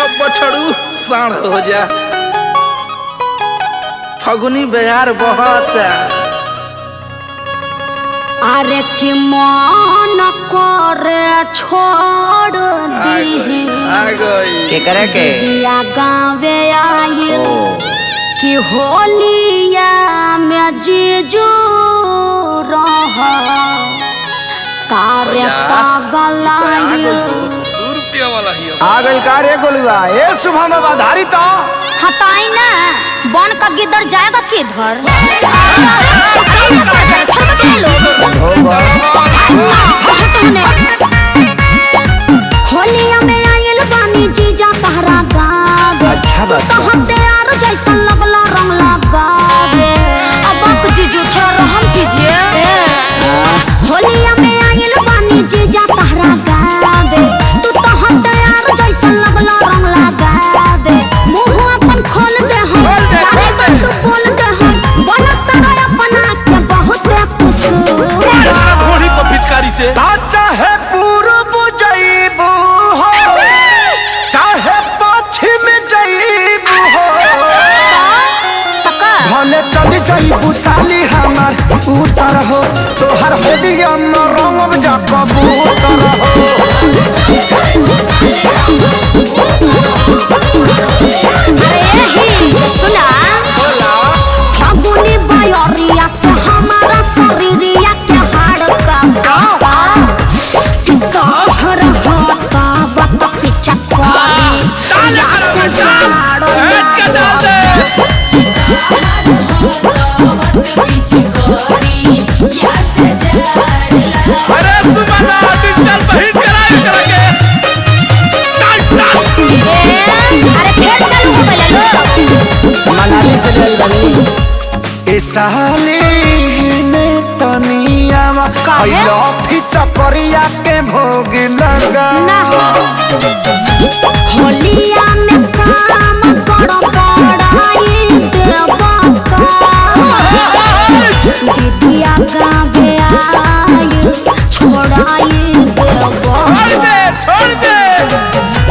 अब बछड़ू साढ़ हो जा। फगुनी बयार बहुत अरे कि मन करे छोड़ दी के करे के दिया गावे आई कि होलिया में जीजू रह तारे पागल आगल कारे गोलुआ ए शुभम बधारी तो हटाई ना बन का गिदर जाएगा किधर होलिया में आयल बानी जीजा तहरा गावे अच्छा बात तो हम तैयार जैसा लगला रंग लगावे अब आप जीजू थोड़ा रहम कीजिए होलिया में आयल बानी जीजा तहरा गावे तू तो हम तैयार जैसा लगला रंग लगावे मुंह अपन खोल दे हम तारे बात तू बोल दे हम बनत ना अपना के बहुत कुछ घोड़ी पर पिचकारी से चाहे पूरब जइबू हो चाहे पश्चिम जइबू हो भले चली जइबू साली हमार उतर हो तोहर होलिया में रंगब जा कबूतर हो सुना फगुनी बयरिया से हमारा शरीरिया के हाड़ का तोहर होता बत पीछा कोरी या से जाड़ो अरे सुमना डिजिटल बहिर कराए करके अरे फिर चल मोबाइल लो मनाली से चल बनी ए साली ने तनिया काहे? आइलो फिचा करिया के भोग लगा ना होलिया में काम करो पड़ाई देवा दीदिया गावे आई छोड़ाई देवा छोड़ दे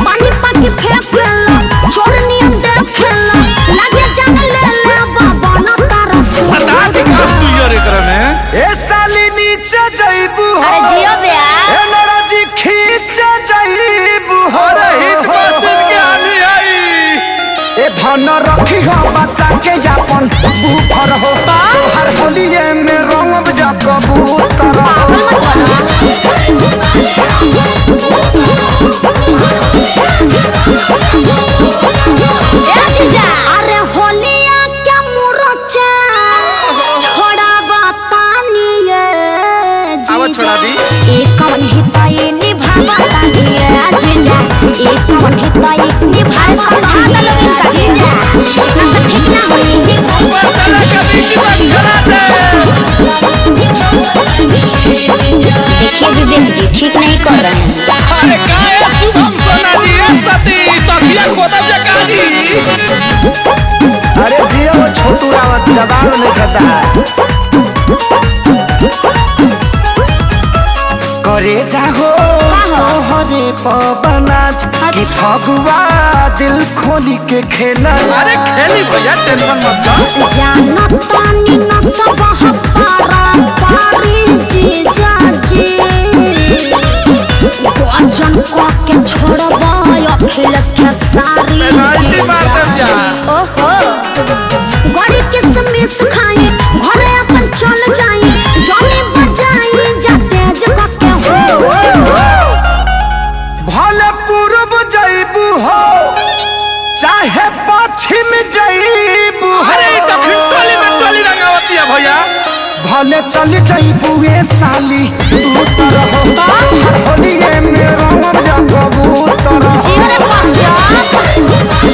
पानी पाकी फेंक लो छोड़नी हम देख लो लगे जान ले ले बाबा न तारा सदा के कास तू यार एकरा में ए साली नीचे जइबू हो अरे जियो बे ए नराजी खींच जइबू हो अरे हिट मशीन के आनी आई ए धन रखी हो बच्चा के यापन बूफर हो तोहर होलिए में रंगब जा कबूतर हो अरे होलिया क्या मुरचा छोड़ा बतानी आवा छोड़ा दी एक कवन हिताई निभावा तानी जीजा एक कवन हिताई निभाए समझा द लोगन का जीजा ना तो ठीक ना होई देखिए विवेक जी ठीक नहीं कर रहे हैं अरे काय शुभम सोना जी सती सखिया खोदब जकाली अरे जियो छोटू रावत जवाब नहीं खाता है करे जाहो तोहरे पवनाज कि फगुआ दिल खोली के खेला अरे खेली भैया टेंशन मत लो जाना तानी न सब हपारा पारी जीजा जी वचन को के छोड़बा अखिलेश के सारी पेनाल्टी मार दे जा ओहो गड़ी किसमिस खाए घरे अपन चल जाए जाने बजाई जाते जगह के हो भले पूरब जइबू हो चाहे पश्चिम जइबू हो अरे दक्षिण टोली में चली रंगावती है भैया भले चली जइबू ए साली उतर हो होलिए में रंगब जा कबूतर हो जीवन का